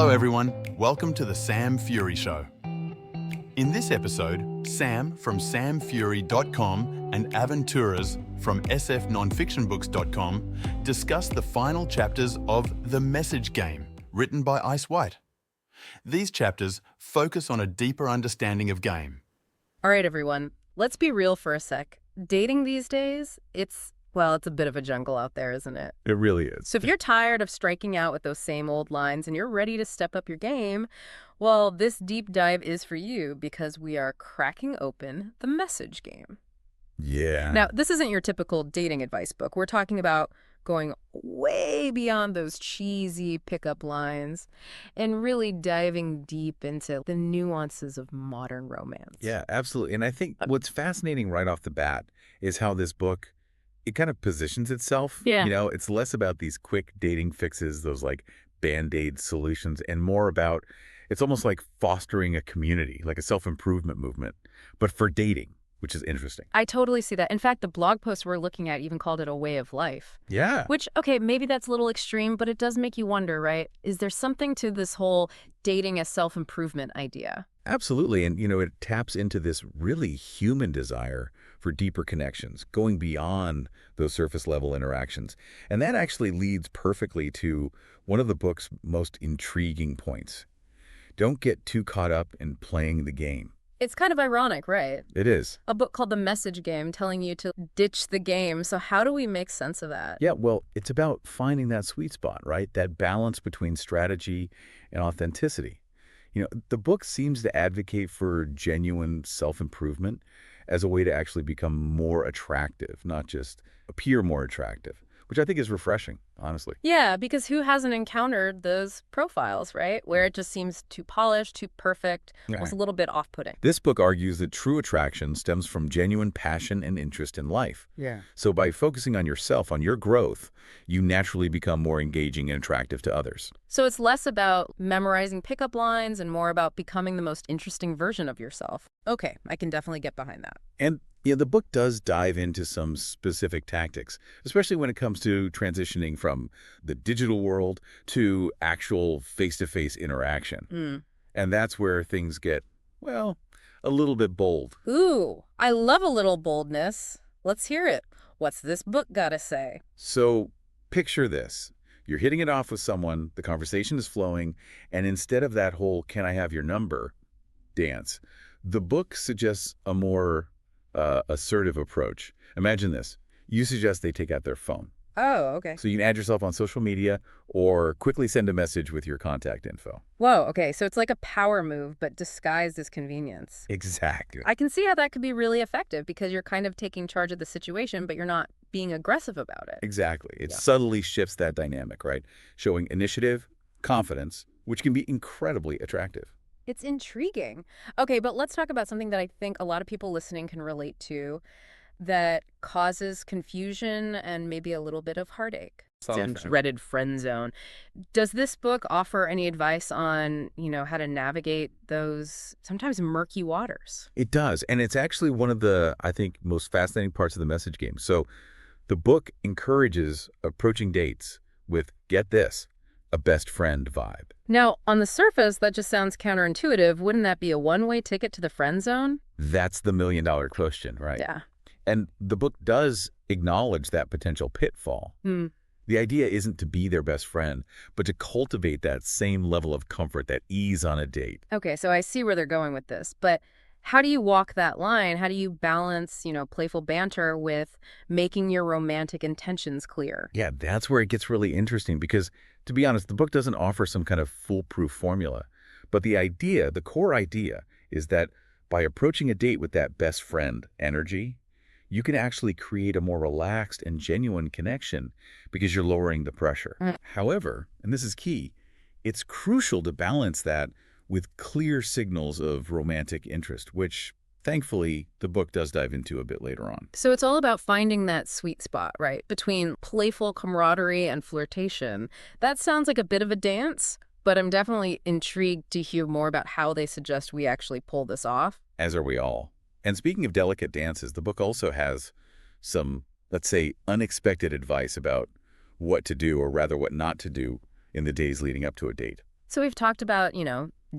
Hello everyone, welcome to the Sam Fury Show. In this episode, Sam from samfury.com and Aventuras from sfnonfictionbooks.com discuss the final chapters of The Message Game, written by Ice White. These chapters focus on a deeper understanding of game. All right, everyone, let's be real for a sec. Dating these days, it's a bit of a jungle out there, isn't it? It really is. So if you're tired of striking out with those same old lines and you're ready to step up your game, well, this deep dive is for you because we are cracking open the message game. Yeah. Now, this isn't your typical dating advice book. We're talking about going way beyond those cheesy pickup lines and really diving deep into the nuances of modern romance. Yeah, absolutely. And I think what's fascinating right off the bat is how this book, it kind of positions itself. Yeah. You know, it's less about these quick dating fixes, those like Band-Aid solutions, and more about, it's almost like fostering a community, like a self-improvement movement, but for dating, which is interesting. I totally see that. In fact, the blog post we're looking at even called it a way of life. Yeah. Which, okay, maybe that's a little extreme, but it does make you wonder, right? Is there something to this whole dating as self-improvement idea? Absolutely. And, you know, it taps into this really human desire for deeper connections, going beyond those surface level interactions. And that actually leads perfectly to one of the book's most intriguing points. Don't get too caught up in playing the game. It's kind of ironic, right? It is. A book called The Message Game telling you to ditch the game. So how do we make sense of that? Yeah, well, it's about finding that sweet spot, right? That balance between strategy and authenticity. You know, the book seems to advocate for genuine self-improvement as a way to actually become more attractive, not just appear more attractive, which I think is refreshing, honestly. Yeah, because who hasn't encountered those profiles, right? Where it just seems too polished, too perfect, almost a little bit off-putting. This book argues that true attraction stems from genuine passion and interest in life. Yeah. So by focusing on yourself, on your growth, you naturally become more engaging and attractive to others. So it's less about memorizing pickup lines and more about becoming the most interesting version of yourself. Okay, I can definitely get behind that. And yeah, the book does dive into some specific tactics, especially when it comes to transitioning from the digital world to actual face-to-face interaction. And that's where things get, well, a little bit bold. Ooh, I love a little boldness. Let's hear it. What's this book gotta say? So picture this. You're hitting it off with someone, the conversation is flowing, and instead of that whole "can I have your number" dance, the book suggests a more assertive approach. Imagine this. You suggest they take out their phone. Oh, okay. So you can add yourself on social media or quickly send a message with your contact info. Whoa, okay, so it's like a power move, but disguised as convenience. Exactly. I can see how that could be really effective because you're kind of taking charge of the situation, but you're not being aggressive about it. Exactly. It subtly shifts that dynamic, right? Showing initiative, confidence, which can be incredibly attractive. It's intriguing. Okay, but let's talk about something that I think a lot of people listening can relate to that causes confusion and maybe a little bit of heartache. The dreaded friend zone. Does this book offer any advice on, how to navigate those sometimes murky waters? It does. And it's actually one of the, I think, most fascinating parts of the message game. So the book encourages approaching dates with, get this, a best friend vibe. Now, on the surface, that just sounds counterintuitive. Wouldn't that be a one-way ticket to the friend zone? That's the million-dollar question, right? Yeah. And the book does acknowledge that potential pitfall. The idea isn't to be their best friend, but to cultivate that same level of comfort, that ease on a date. Okay, so I see where they're going with this, but how do you walk that line? How do you balance, playful banter with making your romantic intentions clear? Yeah, that's where it gets really interesting because, to be honest, the book doesn't offer some kind of foolproof formula. But the idea, the core idea, is that by approaching a date with that best friend energy, you can actually create a more relaxed and genuine connection because you're lowering the pressure. However, and this is key, it's crucial to balance that with clear signals of romantic interest, which thankfully the book does dive into a bit later on. So it's all about finding that sweet spot, right, between playful camaraderie and flirtation. That sounds like a bit of a dance, but I'm definitely intrigued to hear more about how they suggest we actually pull this off. As are we all. And speaking of delicate dances, the book also has some, let's say, unexpected advice about what to do, or rather what not to do, in the days leading up to a date. So we've talked about,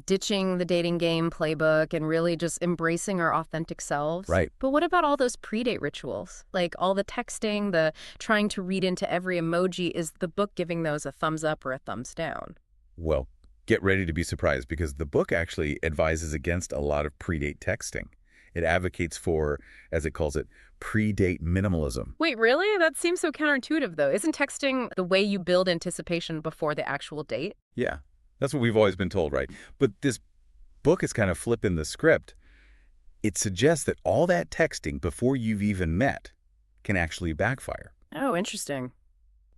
ditching the dating game playbook and really just embracing our authentic selves. Right. But what about all those pre-date rituals? Like all the texting, the trying to read into every emoji. Is the book giving those a thumbs up or a thumbs down? Well, get ready to be surprised because the book actually advises against a lot of pre-date texting. It advocates for, as it calls it, pre-date minimalism. Wait, really? That seems so counterintuitive, though. Isn't texting the way you build anticipation before the actual date? Yeah, that's what we've always been told, right? But this book is kind of flipping the script. It suggests that all that texting before you've even met can actually backfire. Oh, interesting.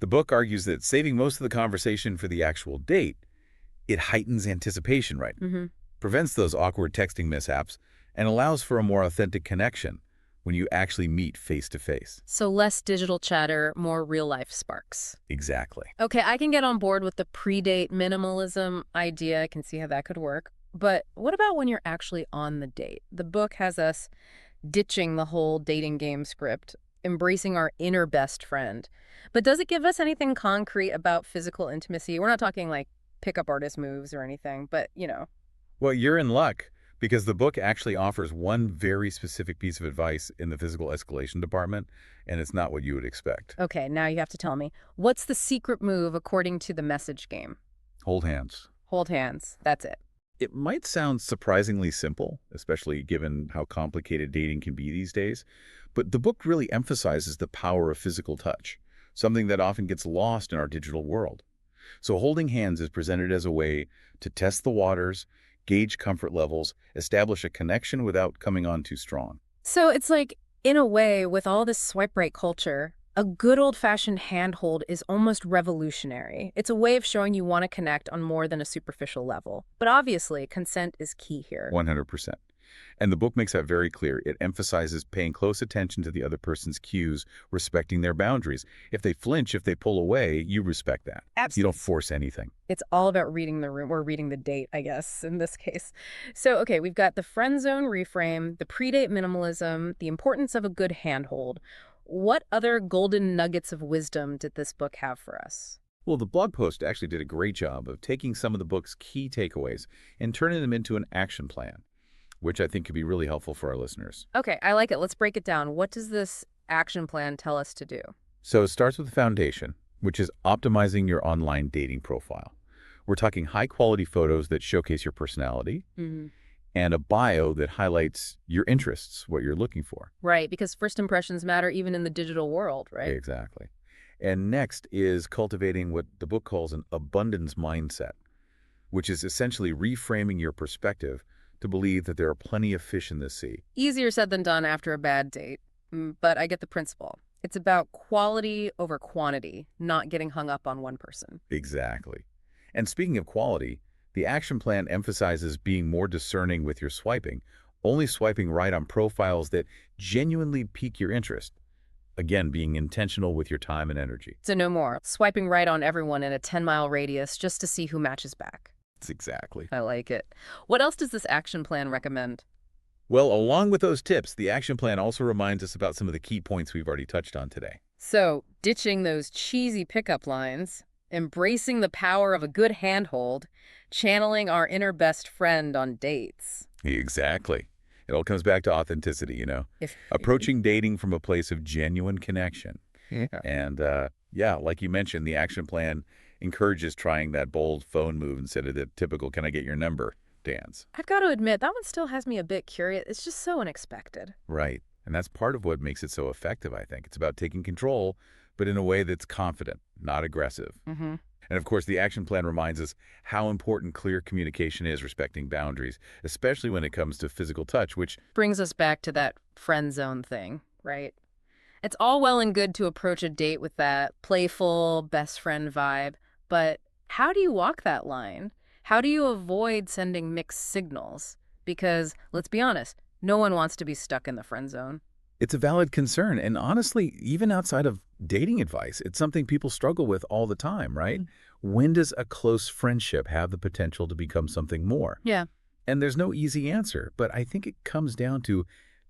The book argues that saving most of the conversation for the actual date, it heightens anticipation, right? Mm-hmm. Prevents those awkward texting mishaps and allows for a more authentic connection when you actually meet face-to-face. So less digital chatter, more real-life sparks. Exactly. Okay, I can get on board with the pre-date minimalism idea. I can see how that could work. But what about when you're actually on the date? The book has us ditching the whole dating game script, embracing our inner best friend. But does it give us anything concrete about physical intimacy? We're not talking like pickup artist moves or anything, but, Well, you're in luck because the book actually offers one very specific piece of advice in the physical escalation department, and it's not what you would expect. Okay, now you have to tell me. What's the secret move according to the message game? Hold hands. Hold hands. That's it. It might sound surprisingly simple, especially given how complicated dating can be these days, but the book really emphasizes the power of physical touch, something that often gets lost in our digital world. So holding hands is presented as a way to test the waters, gauge comfort levels, establish a connection without coming on too strong. So it's like, in a way, with all this swipe right culture, a good old-fashioned handhold is almost revolutionary. It's a way of showing you want to connect on more than a superficial level. But obviously, consent is key here. 100%. And the book makes that very clear. It emphasizes paying close attention to the other person's cues, respecting their boundaries. If they flinch, if they pull away, you respect that. Absolutely. You don't force anything. It's all about reading the room, or reading the date, I guess, in this case. So, okay, we've got the friend zone reframe, the pre-date minimalism, the importance of a good handhold. What other golden nuggets of wisdom did this book have for us? Well, the blog post actually did a great job of taking some of the book's key takeaways and turning them into an action plan, which I think could be really helpful for our listeners. Okay, I like it. Let's break it down. What does this action plan tell us to do? So it starts with the foundation, which is optimizing your online dating profile. We're talking high-quality photos that showcase your personality and a bio that highlights your interests, what you're looking for. Right, because first impressions matter even in the digital world, right? Exactly. And next is cultivating what the book calls an abundance mindset, which is essentially reframing your perspective to believe that there are plenty of fish in the sea. Easier said than done after a bad date, but I get the principle. It's about quality over quantity, not getting hung up on one person. Exactly. And speaking of quality, the action plan emphasizes being more discerning with your swiping, only swiping right on profiles that genuinely pique your interest. Again, being intentional with your time and energy. So no more swiping right on everyone in a 10-mile radius just to see who matches back. That's exactly. I like it. What else does this action plan recommend? Well, along with those tips, the action plan also reminds us about some of the key points we've already touched on today. So, ditching those cheesy pickup lines, embracing the power of a good handhold, channeling our inner best friend on dates. Exactly. It all comes back to authenticity, approaching dating from a place of genuine connection. Yeah. And yeah, like you mentioned, the action plan encourages trying that bold phone move instead of the typical "can I get your number" dance. I've got to admit, that one still has me a bit curious. It's just so unexpected. Right. And that's part of what makes it so effective, I think. It's about taking control, but in a way that's confident, not aggressive. And of course, the action plan reminds us how important clear communication is, respecting boundaries, especially when it comes to physical touch, which brings us back to that friend zone thing, right? It's all well and good to approach a date with that playful best friend vibe, but how do you walk that line? How do you avoid sending mixed signals? Because, let's be honest, no one wants to be stuck in the friend zone. it's a valid concern. And honestly, even outside of dating advice, it's something people struggle with all the time, right? When does a close friendship have the potential to become something more? Yeah. And there's no easy answer, but I think it comes down to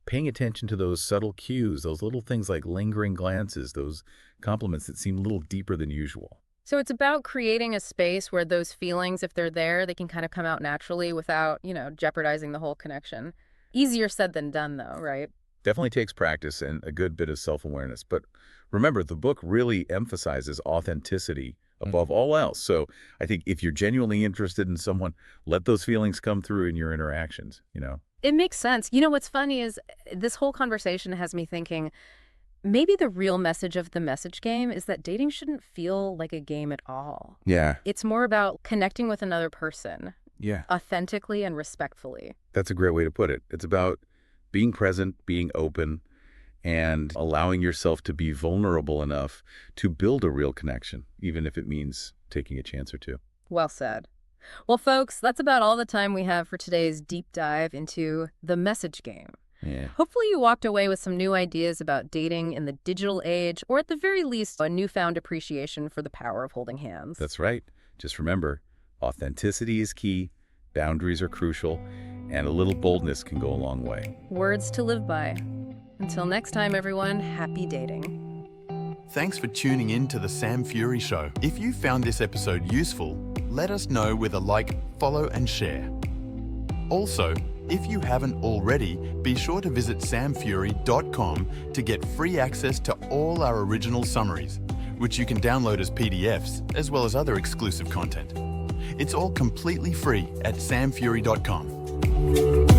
paying attention to those subtle cues, those little things like lingering glances, those compliments that seem a little deeper than usual. So it's about creating a space where those feelings, if they're there, they can kind of come out naturally without, jeopardizing the whole connection. Easier said than done, though, right? Definitely takes practice and a good bit of self-awareness. But remember, the book really emphasizes authenticity above all else. So I think if you're genuinely interested in someone, let those feelings come through in your interactions. It makes sense. What's funny is this whole conversation has me thinking maybe the real message of the message game is that dating shouldn't feel like a game at all. Yeah. It's more about connecting with another person Yeah. authentically and respectfully. That's a great way to put it. It's about being present, being open, and allowing yourself to be vulnerable enough to build a real connection, even if it means taking a chance or two. Well said. Well, folks, that's about all the time we have for today's deep dive into the message game. Yeah. Hopefully you walked away with some new ideas about dating in the digital age, or at the very least, a newfound appreciation for the power of holding hands. That's right. Just remember, authenticity is key, boundaries are crucial, and a little boldness can go a long way. Words to live by. Until next time, everyone, happy dating. Thanks for tuning in to The Sam Fury Show. If you found this episode useful, let us know with a like, follow, and share. Also, if you haven't already, be sure to visit samfury.com to get free access to all our original summaries, which you can download as PDFs, as well as other exclusive content. It's all completely free at samfury.com.